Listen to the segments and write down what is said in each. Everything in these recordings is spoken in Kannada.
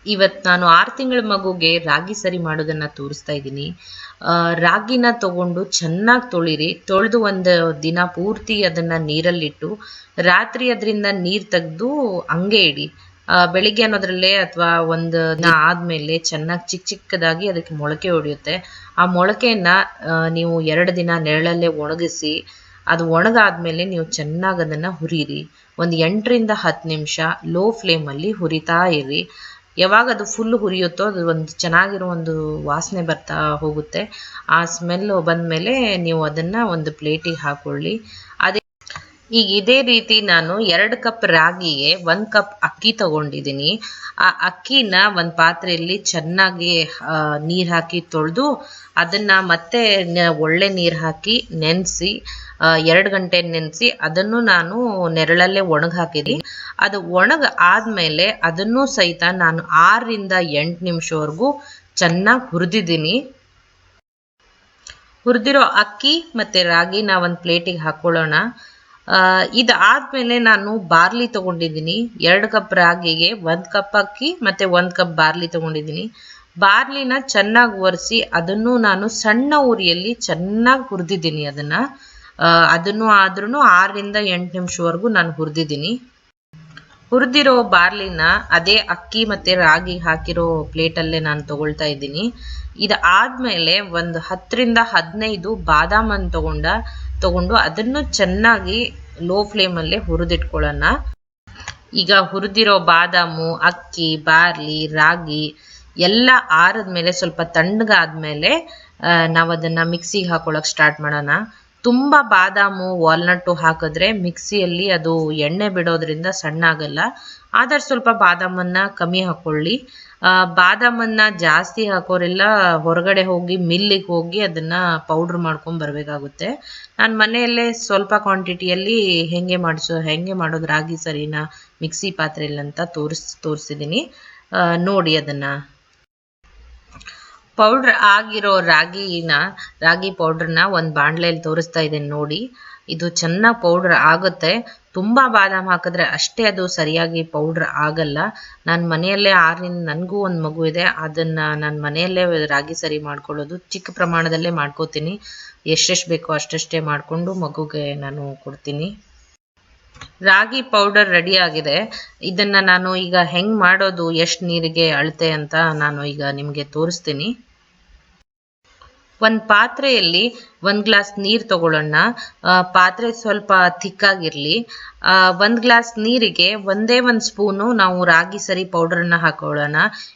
ಇವತ್ತು ನಾನು 6 ತಿಂಗಳ ಮಗುಗೆ ರಾಗಿ ಸರಿ ಮಾಡೋದನ್ನ ತೋರಿಸ್ತಾ ಇದ್ದೀನಿ. ರಾಗಿನ ತಗೊಂಡು ಚೆನ್ನಾಗಿ ತೊಳಿರಿ. ತೊಳೆದು ಒಂದು ದಿನ ಪೂರ್ತಿ ಅದನ್ನ ನೀರಲ್ಲಿಟ್ಟು ರಾತ್ರಿ ಅದರಿಂದ ನೀರು ತೆಗೆದು ಹಂಗೆ ಇಡಿ. ಬೆಳಿಗ್ಗೆ ಅನ್ನೋದ್ರಲ್ಲೇ ಅಥವಾ ಒಂದು ದಿನ ಆದ್ಮೇಲೆ ಚೆನ್ನಾಗಿ ಚಿಕ್ಕದಾಗಿ ಅದಕ್ಕೆ ಮೊಳಕೆ ಹೊಡೆಯುತ್ತೆ. ಆ ಮೊಳಕೆಯನ್ನ ನೀವು 2 ದಿನ ನೆರಳಲ್ಲೇ ಒಣಗಿಸಿ ಅದು ಒಣಗಾದ್ಮೇಲೆ ನೀವು ಚೆನ್ನಾಗಿ ಅದನ್ನ ಹುರಿರಿ. ಒಂದು 8 ರಿಂದ 10 ನಿಮಿಷ ಲೋ ಫ್ಲೇಮಲ್ಲಿ ಹುರಿತಾ ಇರಿ. ಯಾವಾಗ ಅದು ಫುಲ್ ಹುರಿಯುತ್ತೋ ಅದು ಒಂದು ಚೆನ್ನಾಗಿರೋ ಒಂದು ವಾಸನೆ ಬರ್ತಾ ಹೋಗುತ್ತೆ. ಆ ಸ್ಮೆಲ್ ಬಂದಮೇಲೆ ನೀವು ಅದನ್ನ ಒಂದು ಪ್ಲೇಟಿಗೆ ಹಾಕೊಳ್ಳಿ. ಈಗ ಇದೇ ರೀತಿ ನಾನು 2 ಕಪ್ ರಾಗಿಗೆ 1 ಕಪ್ ಅಕ್ಕಿ ತಗೊಂಡಿದ್ದೀನಿ. ಆ ಅಕ್ಕಿನ ಒಂದು ಪಾತ್ರೆಯಲ್ಲಿ ಚೆನ್ನಾಗಿ ನೀರು ಹಾಕಿ ತೊಳೆದು ಅದನ್ನ ಮತ್ತೆ ಒಳ್ಳೆ ನೀರು ಹಾಕಿ ನೆನೆಸಿ 2 ಗಂಟೆ ನೆನೆಸಿ ಅದನ್ನು ನಾನು ನೆರಳಲ್ಲೇ ಒಣಗಿ ಹಾಕಿದ್ದೀನಿ. ಅದು ಒಣಗ ಆದ್ಮೇಲೆ ಅದನ್ನು ಸಹಿತ ನಾನು 6 ರಿಂದ 8 ನಿಮಿಷವರೆಗೂ ಚೆನ್ನಾಗಿ ಹುರಿದಿದ್ದೀನಿ. ಹುರಿದಿರೋ ಅಕ್ಕಿ ಮತ್ತೆ ರಾಗಿನ ಒಂದು ಪ್ಲೇಟಿಗೆ ಹಾಕೊಳ್ಳೋಣ. ಇದಾದ್ಮೇಲೆ ನಾನು ಬಾರ್ಲಿ ತಗೊಂಡಿದ್ದೀನಿ. 2 ಕಪ್ ರಾಗಿಗೆ 1 ಕಪ್ ಅಕ್ಕಿ ಮತ್ತೆ 1 ಕಪ್ ಬಾರ್ಲಿ ತಗೊಂಡಿದ್ದೀನಿ. ಬಾರ್ಲಿನ ಚೆನ್ನಾಗಿ ಒರೆಸಿ ಅದನ್ನು ನಾನು ಸಣ್ಣ ಉರಿಯಲ್ಲಿ ಚೆನ್ನಾಗಿ ಹುರಿದಿದ್ದೀನಿ. ಅದನ್ನು ಆದ್ರೂ 6 ರಿಂದ 8 ನಿಮಿಷವರೆಗೂ ನಾನು ಹುರಿದಿದ್ದೀನಿ. ಹುರಿದಿರೋ ಬಾರ್ಲಿನ ಅದೇ ಅಕ್ಕಿ ಮತ್ತೆ ರಾಗಿ ಹಾಕಿರೋ ಪ್ಲೇಟಲ್ಲೇ ನಾನು ತಗೊಳ್ತಾ ಇದ್ದೀನಿ. ಇದಾದ್ಮೇಲೆ ಒಂದು 10 ರಿಂದ 15 ಬಾದಾಮನ್ನು ತಗೊಂಡು ಅದನ್ನು ಚೆನ್ನಾಗಿ ಲೋ ಫ್ಲೇಮಲ್ಲೇ ಹುರಿದಿಟ್ಕೊಳ್ಳೋಣ. ಈಗ ಹುರಿದಿರೋ ಬಾದಾಮು, ಅಕ್ಕಿ, ಬಾರ್ಲಿ, ರಾಗಿ ಎಲ್ಲ ಆರಿದ್ಮೇಲೆ ಸ್ವಲ್ಪ ತಣ್ಣಗಾದ್ಮೇಲೆ ನಾವು ಅದನ್ನ ಮಿಕ್ಸಿಗೆ ಹಾಕೊಳ್ಳೋಕೆ ಸ್ಟಾರ್ಟ್ ಮಾಡೋಣ. ತುಂಬ ಬಾದಾಮು ವಾಲ್ನಟ್ಟು ಹಾಕಿದ್ರೆ ಮಿಕ್ಸಿಯಲ್ಲಿ ಅದು ಎಣ್ಣೆ ಬಿಡೋದ್ರಿಂದ ಸಣ್ಣ ಆಗಲ್ಲ. ಆದರೆ ಸ್ವಲ್ಪ ಬಾದಾಮನ್ನ ಕಮ್ಮಿ ಹಾಕೊಳ್ಳಿ. ಬಾದಾಮನ್ನ ಜಾಸ್ತಿ ಹಾಕೋರೆಲ್ಲ ಹೊರಗಡೆ ಹೋಗಿ ಮಿಲ್ಲಿಗೆ ಹೋಗಿ ಅದನ್ನ ಪೌಡ್ರ್ ಮಾಡ್ಕೊಂಡು ಬರಬೇಕಾಗುತ್ತೆ. ನಾನು ಮನೆಯಲ್ಲೇ ಸ್ವಲ್ಪ ಕ್ವಾಂಟಿಟಿಯಲ್ಲಿ ಹೆಂಗೆ ಮಾಡೋದು ರಾಗಿ ಸರಿನ ಮಿಕ್ಸಿ ಪಾತ್ರೆಯಲ್ಲಿ ಅಂತ ತೋರಿಸಿದ್ದೀನಿ. ನೋಡಿ ಅದನ್ನ. ಪೌಡ್ರ್ ಆಗಿರೋ ರಾಗಿ ಪೌಡ್ರನ್ನ ಒಂದು ಬಾಣಲೆಯಲ್ಲಿ ತೋರಿಸ್ತಾ ಇದ್ದೇನೆ ನೋಡಿ. ಇದು ಚೆನ್ನಾಗಿ ಪೌಡ್ರ್ ಆಗುತ್ತೆ. ತುಂಬ ಬಾದಾಮ್ ಹಾಕಿದ್ರೆ ಅಷ್ಟೇ ಅದು ಸರಿಯಾಗಿ ಪೌಡ್ರ್ ಆಗಲ್ಲ. ನಾನು ಮನೆಯಲ್ಲೇ ನನಗೂ ಒಂದು ಮಗು ಇದೆ. ಅದನ್ನು ನಾನು ಮನೆಯಲ್ಲೇ ರಾಗಿ ಸರಿ ಮಾಡ್ಕೊಳ್ಳೋದು. ಚಿಕ್ಕ ಪ್ರಮಾಣದಲ್ಲೇ ಮಾಡ್ಕೋತೀನಿ. ಎಷ್ಟೆಷ್ಟು ಬೇಕೋ ಅಷ್ಟಷ್ಟೇ ಮಾಡಿಕೊಂಡು ಮಗುಗೆ ನಾನು ಕೊಡ್ತೀನಿ. ರಾಗಿ ಪೌಡರ್ ರೆಡಿ ಆಗಿದೆ. ಇದನ್ನ ನಾನು ಈಗ ಹೆಂಗೆ ಮಾಡೋದು, ಎಷ್ಟು ನೀರಿಗೆ ಅಳತೆ ಅಂತ ನಾನು ಈಗ ನಿಮಗೆ ತೋರಿಸ್ತೀನಿ. ಒಂದು ಪಾತ್ರೆಯಲ್ಲಿ 1 ಗ್ಲಾಸ್ ನೀರು ತಗೊಳ್ಳೋಣ. ಪಾತ್ರೆ ಸ್ವಲ್ಪ ಥಿಕ್ಕಾಗಿರಲಿ. 1 ಗ್ಲಾಸ್ ನೀರಿಗೆ ಒಂದೇ 1 ಸ್ಪೂನು ನಾವು ರಾಗಿ ಸರಿ ಪೌಡ್ರನ್ನ ಹಾಕೊಳ್ಳೋಣ.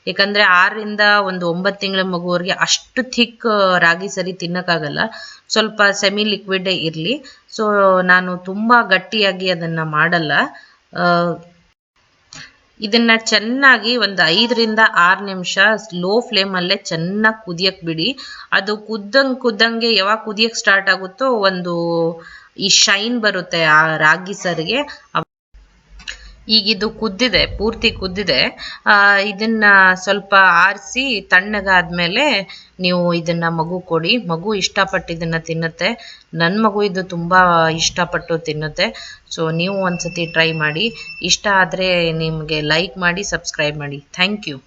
ಯಾಕಂದರೆ 6 ರಿಂದ ಒಂದು 9 ತಿಂಗಳ ಮಗುವರೆಗೆ ಅಷ್ಟು ಥಿಕ್ ರಾಗಿ ಸರಿ ತಿನ್ನೋಕ್ಕಾಗಲ್ಲ. ಸ್ವಲ್ಪ ಸೆಮಿ ಲಿಕ್ವಿಡೇ ಇರಲಿ. ಸೊ ನಾನು ತುಂಬ ಗಟ್ಟಿಯಾಗಿ ಅದನ್ನು ಮಾಡಲ್ಲ. ಇದನ್ನ ಚೆನ್ನಾಗಿ ಒಂದು 5 ರಿಂದ 6 ನಿಮಿಷ ಲೋ ಫ್ಲೇಮಲ್ಲೇ ಚೆನ್ನಾಗಿ ಕುದಿಯಕ್ಕೆ ಬಿಡಿ. ಅದು ಕುದ್ದಂಗೆ ಯಾವಾಗ ಕುದಿಯಕ್ಕೆ ಸ್ಟಾರ್ಟ್ ಆಗುತ್ತೋ ಒಂದು ಈ ಶೈನ್ ಬರುತ್ತೆ ಆ ರಾಗಿ ಸರಿಗೆ. ಈಗ ಇದು ಪೂರ್ತಿ ಕುದ್ದಿದೆ. ಇದನ್ನ ಸ್ವಲ್ಪ ಆರಿಸಿ ತಣ್ಣಗಾದ್ಮೇಲೆ ನೀವು ಇದನ್ನ ಮಗು ಕೊಡಿ. ಮಗು ಇಷ್ಟಪಟ್ಟು ಇದನ್ನ ತಿನ್ನುತ್ತೆ. ನನ್ನ ಮಗು ಇದು ತುಂಬ ಇಷ್ಟಪಟ್ಟು ತಿನ್ನುತ್ತೆ. ಸೊ ನೀವು ಒಂದ್ಸತಿ ಟ್ರೈ ಮಾಡಿ. ಇಷ್ಟ ಆದರೆ ನಿಮಗೆ ಲೈಕ್ ಮಾಡಿ, ಸಬ್ಸ್ಕ್ರೈಬ್ ಮಾಡಿ. Thank you.